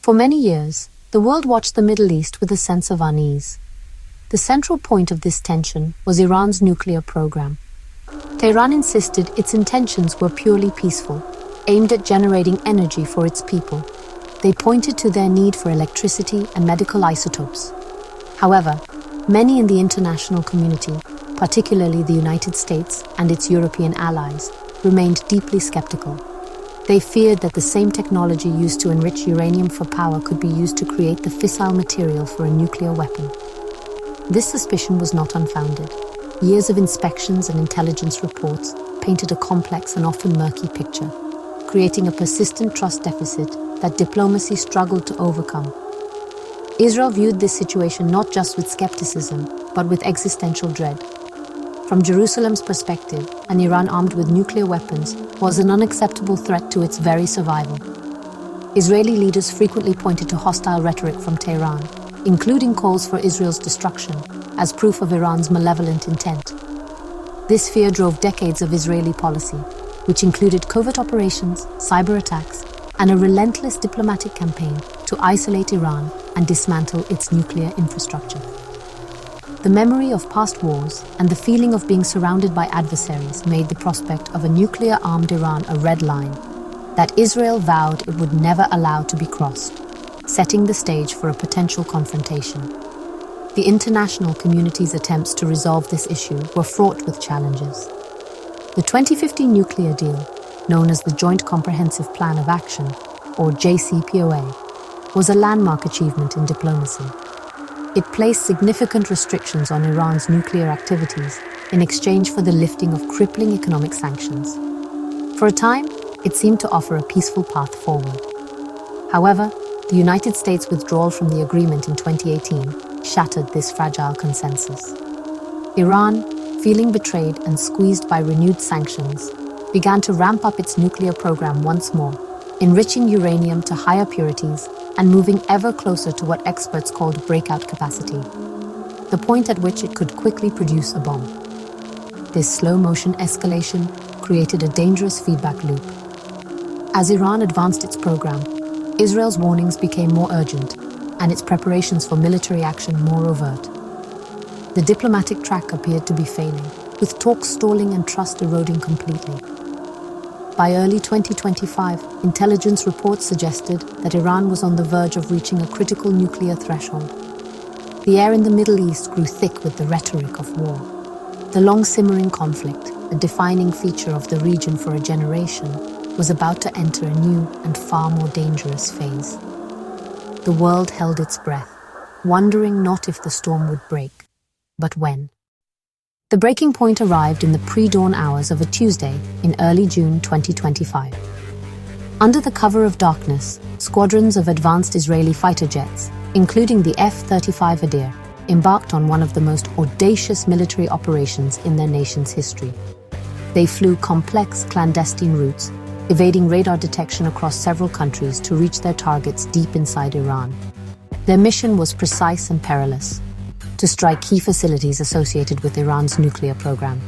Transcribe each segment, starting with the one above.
For many years, the world watched the Middle East with a sense of unease. The central point of this tension was Iran's nuclear program. Tehran insisted its intentions were purely peaceful, aimed at generating energy for its people. They pointed to their need for electricity and medical isotopes. However, many in the international community, particularly the United States and its European allies, remained deeply skeptical. They feared that the same technology used to enrich uranium for power could be used to create the fissile material for a nuclear weapon. This suspicion was not unfounded. Years of inspections and intelligence reports painted a complex and often murky picture, creating a persistent trust deficit that diplomacy struggled to overcome. Israel viewed this situation not just with skepticism, but with existential dread. From Jerusalem's perspective, an Iran armed with nuclear weapons was an unacceptable threat to its very survival. Israeli leaders frequently pointed to hostile rhetoric from Tehran, including calls for Israel's destruction, as proof of Iran's malevolent intent. This fear drove decades of Israeli policy, which included covert operations, cyber attacks, and a relentless diplomatic campaign to isolate Iran and dismantle its nuclear infrastructure. The memory of past wars and the feeling of being surrounded by adversaries made the prospect of a nuclear-armed Iran a red line that Israel vowed it would never allow to be crossed, setting the stage for a potential confrontation. The international community's attempts to resolve this issue were fraught with challenges. The 2015 nuclear deal, known as the Joint Comprehensive Plan of Action, or JCPOA, was a landmark achievement in diplomacy. It placed significant restrictions on Iran's nuclear activities in exchange for the lifting of crippling economic sanctions. For a time, it seemed to offer a peaceful path forward. However, the United States' withdrawal from the agreement in 2018 shattered this fragile consensus. Iran, feeling betrayed and squeezed by renewed sanctions, began to ramp up its nuclear program once more, enriching uranium to higher purities and moving ever closer to what experts called breakout capacity, the point at which it could quickly produce a bomb. This slow-motion escalation created a dangerous feedback loop. As Iran advanced its program, Israel's warnings became more urgent and its preparations for military action more overt. The diplomatic track appeared to be failing, with talks stalling and trust eroding completely. By early 2025, intelligence reports suggested that Iran was on the verge of reaching a critical nuclear threshold. The air in the Middle East grew thick with the rhetoric of war. The long-simmering conflict, a defining feature of the region for a generation, was about to enter a new and far more dangerous phase. The world held its breath, wondering not if the storm would break, but when. The breaking point arrived in the pre-dawn hours of a Tuesday in early June 2025. Under the cover of darkness, squadrons of advanced Israeli fighter jets, including the F-35 Adir, embarked on one of the most audacious military operations in their nation's history. They flew complex, clandestine routes, evading radar detection across several countries to reach their targets deep inside Iran. Their mission was precise and perilous: to strike key facilities associated with Iran's nuclear program.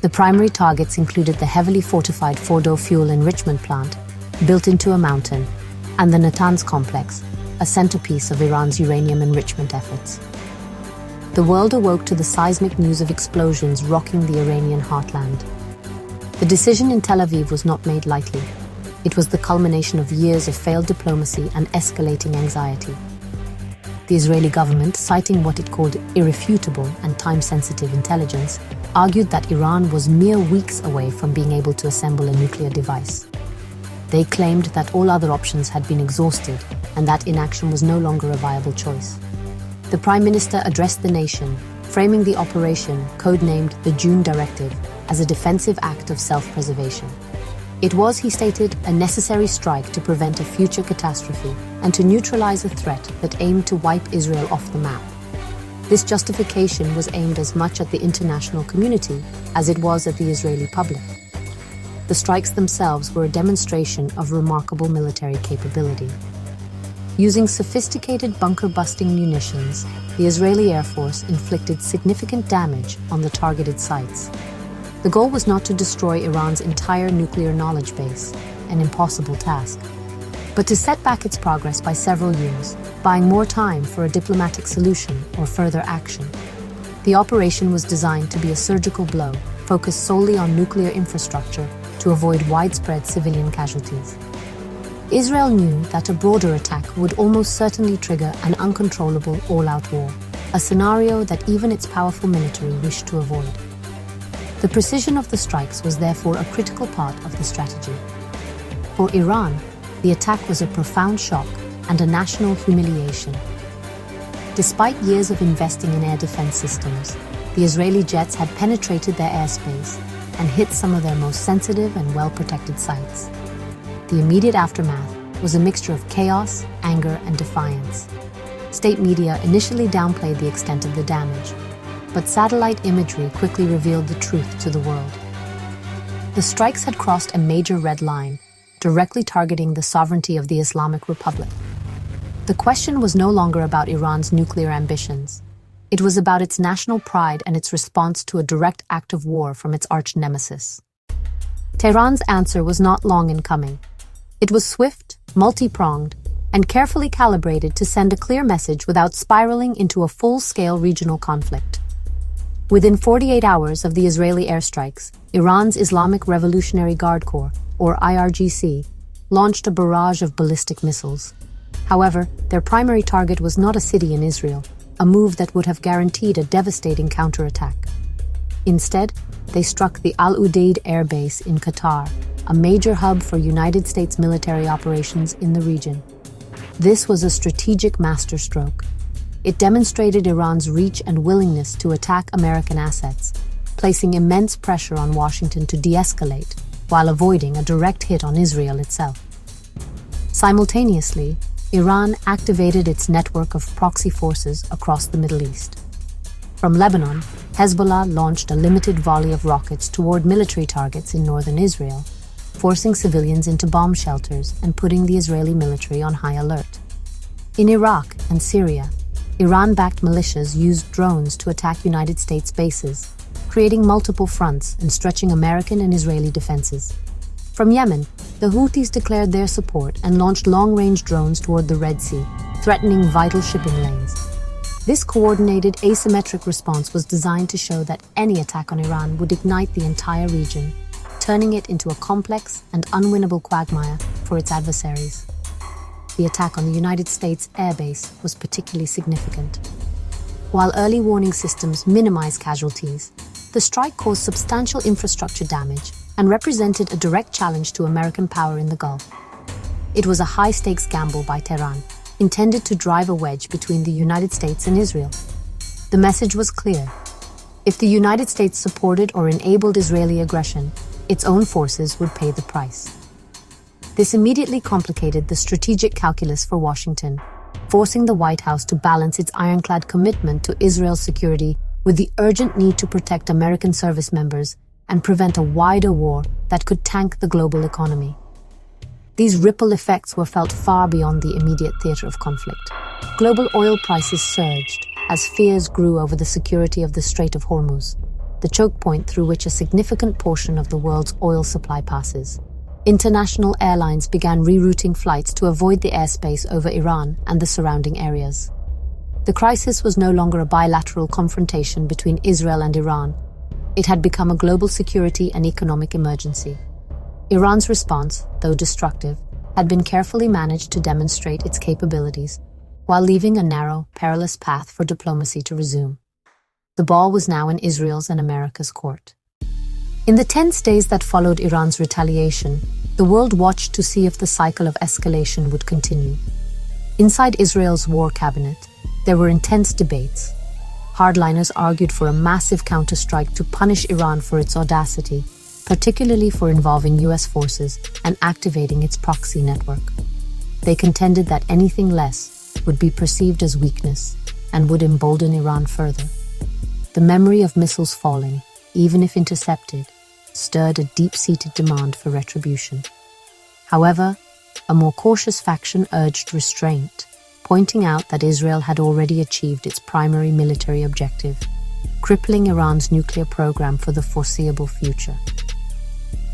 The primary targets included the heavily fortified Fordo fuel enrichment plant, built into a mountain, and the Natanz complex, a centerpiece of Iran's uranium enrichment efforts. The world awoke to the seismic news of explosions rocking the Iranian heartland. The decision in Tel Aviv was not made lightly. It was the culmination of years of failed diplomacy and escalating anxiety. The Israeli government, citing what it called irrefutable and time-sensitive intelligence, argued that Iran was mere weeks away from being able to assemble a nuclear device. They claimed that all other options had been exhausted and that inaction was no longer a viable choice. The Prime Minister addressed the nation, framing the operation, codenamed the June Directive, as a defensive act of self-preservation. It was, he stated, a necessary strike to prevent a future catastrophe and to neutralize a threat that aimed to wipe Israel off the map. This justification was aimed as much at the international community as it was at the Israeli public. The strikes themselves were a demonstration of remarkable military capability. Using sophisticated bunker-busting munitions, the Israeli Air Force inflicted significant damage on the targeted sites. The goal was not to destroy Iran's entire nuclear knowledge base, an impossible task, but to set back its progress by several years, buying more time for a diplomatic solution or further action. The operation was designed to be a surgical blow, focused solely on nuclear infrastructure to avoid widespread civilian casualties. Israel knew that a broader attack would almost certainly trigger an uncontrollable all-out war, a scenario that even its powerful military wished to avoid. The precision of the strikes was therefore a critical part of the strategy. For Iran, the attack was a profound shock and a national humiliation. Despite years of investing in air defense systems, the Israeli jets had penetrated their airspace and hit some of their most sensitive and well-protected sites. The immediate aftermath was a mixture of chaos, anger, and defiance. State media initially downplayed the extent of the damage, but satellite imagery quickly revealed the truth to the world. The strikes had crossed a major red line, directly targeting the sovereignty of the Islamic Republic. The question was no longer about Iran's nuclear ambitions. It was about its national pride and its response to a direct act of war from its arch-nemesis. Tehran's answer was not long in coming. It was swift, multi-pronged, and carefully calibrated to send a clear message without spiraling into a full-scale regional conflict. Within 48 hours of the Israeli airstrikes, Iran's Islamic Revolutionary Guard Corps, or IRGC, launched a barrage of ballistic missiles. However, their primary target was not a city in Israel, a move that would have guaranteed a devastating counterattack. Instead, they struck the Al Udeid air base in Qatar, a major hub for United States military operations in the region. This was a strategic masterstroke. It demonstrated Iran's reach and willingness to attack American assets, placing immense pressure on Washington to de-escalate while avoiding a direct hit on Israel itself. Simultaneously, Iran activated its network of proxy forces across the Middle East. From Lebanon, Hezbollah launched a limited volley of rockets toward military targets in northern Israel, forcing civilians into bomb shelters and putting the Israeli military on high alert. In Iraq and Syria, Iran-backed militias used drones to attack United States bases, creating multiple fronts and stretching American and Israeli defenses. From Yemen, the Houthis declared their support and launched long-range drones toward the Red Sea, threatening vital shipping lanes. This coordinated, asymmetric response was designed to show that any attack on Iran would ignite the entire region, turning it into a complex and unwinnable quagmire for its adversaries. The attack on the United States airbase was particularly significant. While early warning systems minimized casualties, the strike caused substantial infrastructure damage and represented a direct challenge to American power in the Gulf. It was a high-stakes gamble by Tehran, intended to drive a wedge between the United States and Israel. The message was clear. If the United States supported or enabled Israeli aggression, its own forces would pay the price. This immediately complicated the strategic calculus for Washington, forcing the White House to balance its ironclad commitment to Israel's security with the urgent need to protect American service members and prevent a wider war that could tank the global economy. These ripple effects were felt far beyond the immediate theater of conflict. Global oil prices surged as fears grew over the security of the Strait of Hormuz, the choke point through which a significant portion of the world's oil supply passes. International airlines began rerouting flights to avoid the airspace over Iran and the surrounding areas. The crisis was no longer a bilateral confrontation between Israel and Iran. It had become a global security and economic emergency. Iran's response, though destructive, had been carefully managed to demonstrate its capabilities, while leaving a narrow, perilous path for diplomacy to resume. The ball was now in Israel's and America's court. In the tense days that followed Iran's retaliation, the world watched to see if the cycle of escalation would continue. Inside Israel's war cabinet, there were intense debates. Hardliners argued for a massive counterstrike to punish Iran for its audacity, particularly for involving US forces and activating its proxy network. They contended that anything less would be perceived as weakness and would embolden Iran further. The memory of missiles falling, even if intercepted, stirred a deep-seated demand for retribution. However, a more cautious faction urged restraint, pointing out that Israel had already achieved its primary military objective, crippling Iran's nuclear program for the foreseeable future.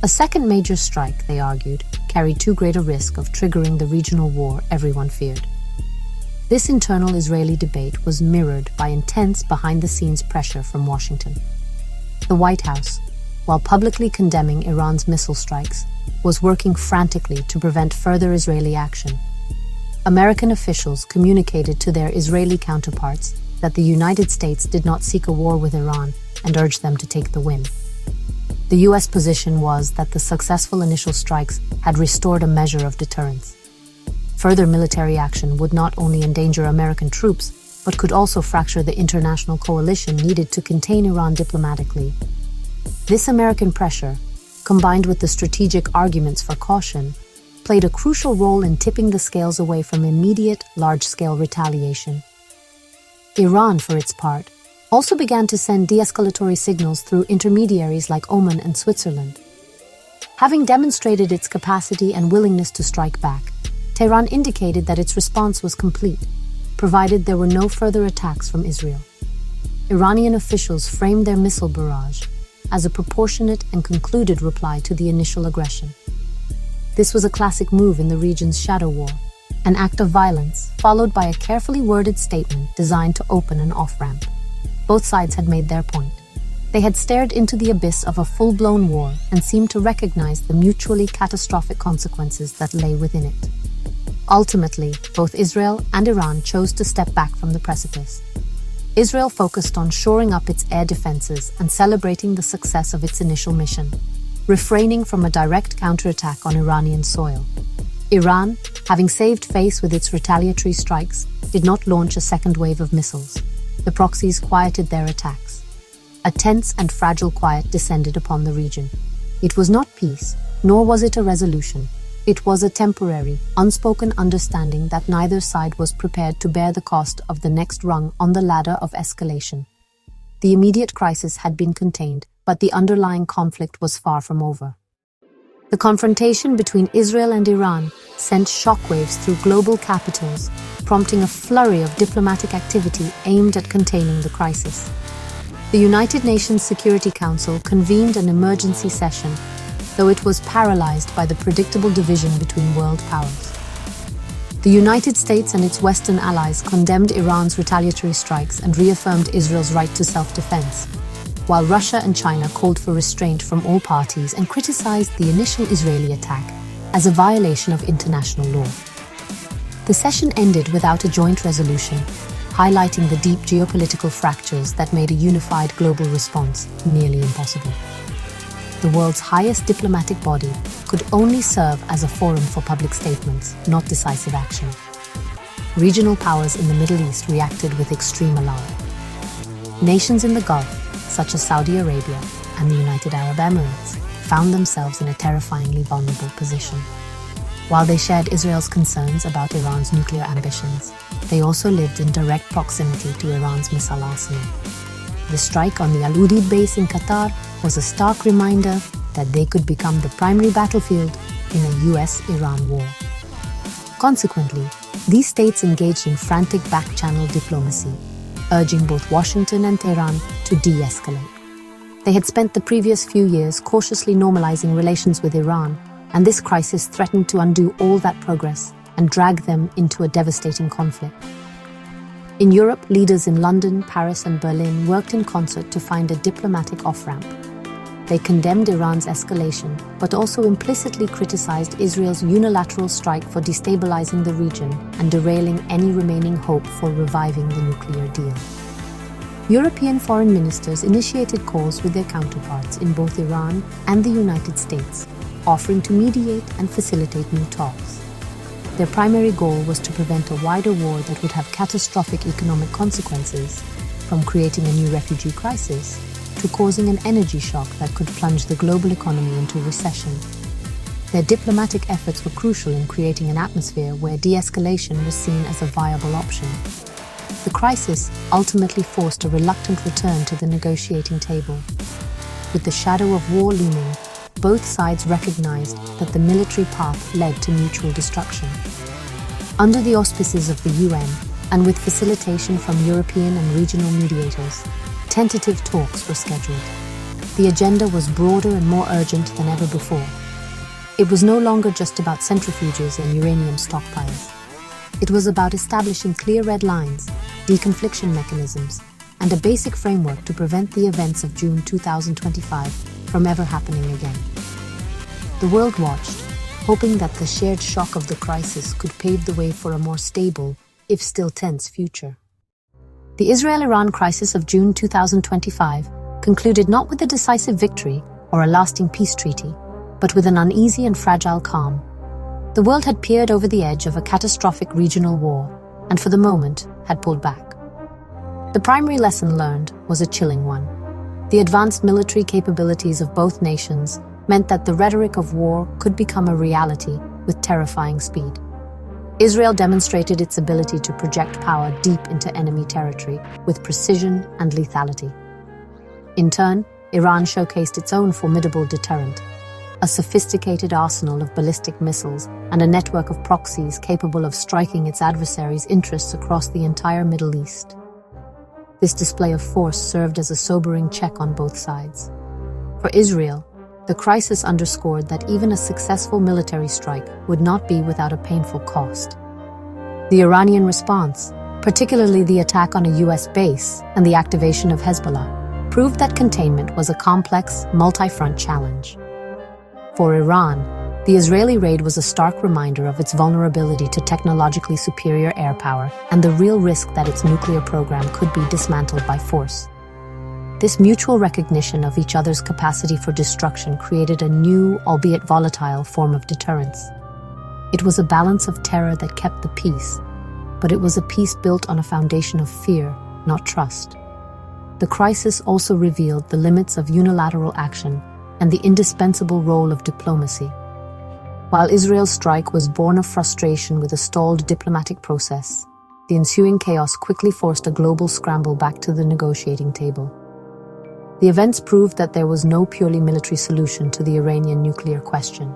A second major strike, they argued, carried too great a risk of triggering the regional war everyone feared. This internal Israeli debate was mirrored by intense behind-the-scenes pressure from Washington. The White House, while publicly condemning Iran's missile strikes, was working frantically to prevent further Israeli action. American officials communicated to their Israeli counterparts that the United States did not seek a war with Iran and urged them to take the win. The U.S. position was that the successful initial strikes had restored a measure of deterrence. Further military action would not only endanger American troops, but could also fracture the international coalition needed to contain Iran diplomatically. This American pressure, combined with the strategic arguments for caution, played a crucial role in tipping the scales away from immediate, large-scale retaliation. Iran, for its part, also began to send de-escalatory signals through intermediaries like Oman and Switzerland. Having demonstrated its capacity and willingness to strike back, Tehran indicated that its response was complete, provided there were no further attacks from Israel. Iranian officials framed their missile barrage as a proportionate and concluded reply to the initial aggression. This was a classic move in the region's shadow war, an act of violence followed by a carefully worded statement designed to open an off-ramp. Both sides had made their point. They had stared into the abyss of a full-blown war and seemed to recognize the mutually catastrophic consequences that lay within it. Ultimately, both Israel and Iran chose to step back from the precipice. Israel focused on shoring up its air defenses and celebrating the success of its initial mission, refraining from a direct counterattack on Iranian soil. Iran, having saved face with its retaliatory strikes, did not launch a second wave of missiles. The proxies quieted their attacks. A tense and fragile quiet descended upon the region. It was not peace, nor was it a resolution. It was a temporary, unspoken understanding that neither side was prepared to bear the cost of the next rung on the ladder of escalation. The immediate crisis had been contained, but the underlying conflict was far from over. The confrontation between Israel and Iran sent shockwaves through global capitals, prompting a flurry of diplomatic activity aimed at containing the crisis. The United Nations Security Council convened an emergency session, though it was paralyzed by the predictable division between world powers. The United States and its Western allies condemned Iran's retaliatory strikes and reaffirmed Israel's right to self-defense, while Russia and China called for restraint from all parties and criticized the initial Israeli attack as a violation of international law. The session ended without a joint resolution, highlighting the deep geopolitical fractures that made a unified global response nearly impossible. The world's highest diplomatic body could only serve as a forum for public statements, not decisive action. Regional powers in the Middle East reacted with extreme alarm. Nations in the Gulf, such as Saudi Arabia and the United Arab Emirates, found themselves in a terrifyingly vulnerable position. While they shared Israel's concerns about Iran's nuclear ambitions, they also lived in direct proximity to Iran's missile arsenal. The strike on the Al Udeid base in Qatar was a stark reminder that they could become the primary battlefield in a US-Iran war. Consequently, these states engaged in frantic back-channel diplomacy, urging both Washington and Tehran to de-escalate. They had spent the previous few years cautiously normalizing relations with Iran, and this crisis threatened to undo all that progress and drag them into a devastating conflict. In Europe, leaders in London, Paris, and Berlin worked in concert to find a diplomatic off-ramp. They condemned Iran's escalation, but also implicitly criticized Israel's unilateral strike for destabilizing the region and derailing any remaining hope for reviving the nuclear deal. European foreign ministers initiated calls with their counterparts in both Iran and the United States, offering to mediate and facilitate new talks. Their primary goal was to prevent a wider war that would have catastrophic economic consequences, from creating a new refugee crisis to causing an energy shock that could plunge the global economy into recession. Their diplomatic efforts were crucial in creating an atmosphere where de-escalation was seen as a viable option. The crisis ultimately forced a reluctant return to the negotiating table. With the shadow of war looming, both sides recognized that the military path led to mutual destruction. Under the auspices of the UN, and with facilitation from European and regional mediators, tentative talks were scheduled. the agenda was broader and more urgent than ever before. It was no longer just about centrifuges and uranium stockpiles. It was about establishing clear red lines, deconfliction mechanisms, and a basic framework to prevent the events of June 2025 from ever happening again. The world watched, hoping that the shared shock of the crisis could pave the way for a more stable, if still tense, future. The Israel-Iran crisis of June 2025 concluded not with a decisive victory or a lasting peace treaty, but with an uneasy and fragile calm. The world had peered over the edge of a catastrophic regional war, and for the moment had pulled back. The primary lesson learned was a chilling one. The advanced military capabilities of both nations meant that the rhetoric of war could become a reality with terrifying speed. Israel demonstrated its ability to project power deep into enemy territory with precision and lethality. In turn, Iran showcased its own formidable deterrent, a sophisticated arsenal of ballistic missiles and a network of proxies capable of striking its adversaries' interests across the entire Middle East. This display of force served as a sobering check on both sides. For Israel, the crisis underscored that even a successful military strike would not be without a painful cost. The Iranian response, particularly the attack on a US base and the activation of Hezbollah, proved that containment was a complex, multi-front challenge. For Iran, the Israeli raid was a stark reminder of its vulnerability to technologically superior air power and the real risk that its nuclear program could be dismantled by force. This mutual recognition of each other's capacity for destruction created a new, albeit volatile, form of deterrence. It was a balance of terror that kept the peace, but it was a peace built on a foundation of fear, not trust. The crisis also revealed the limits of unilateral action and the indispensable role of diplomacy. While Israel's strike was born of frustration with a stalled diplomatic process, the ensuing chaos quickly forced a global scramble back to the negotiating table. The events proved that there was no purely military solution to the Iranian nuclear question.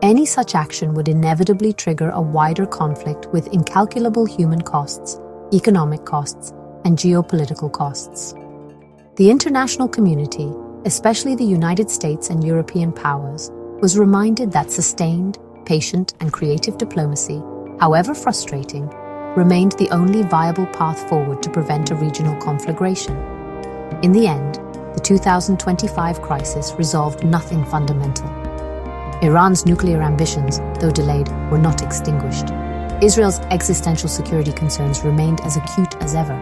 Any such action would inevitably trigger a wider conflict with incalculable human costs, economic costs, and geopolitical costs. The international community, especially the United States and European powers, was reminded that sustained, patient, and creative diplomacy, however frustrating, remained the only viable path forward to prevent a regional conflagration. In the end, the 2025 crisis resolved nothing fundamental. Iran's nuclear ambitions, though delayed, were not extinguished. Israel's existential security concerns remained as acute as ever.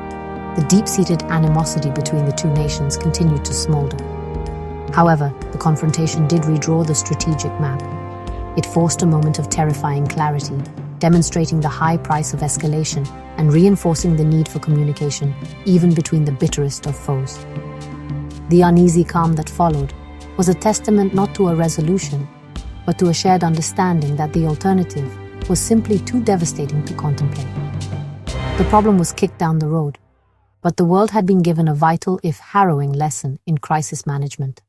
The deep-seated animosity between the two nations continued to smolder. However, the confrontation did redraw the strategic map. It forced a moment of terrifying clarity, demonstrating the high price of escalation and reinforcing the need for communication, even between the bitterest of foes. The uneasy calm that followed was a testament not to a resolution, but to a shared understanding that the alternative was simply too devastating to contemplate. The problem was kicked down the road, but the world had been given a vital, if harrowing, lesson in crisis management.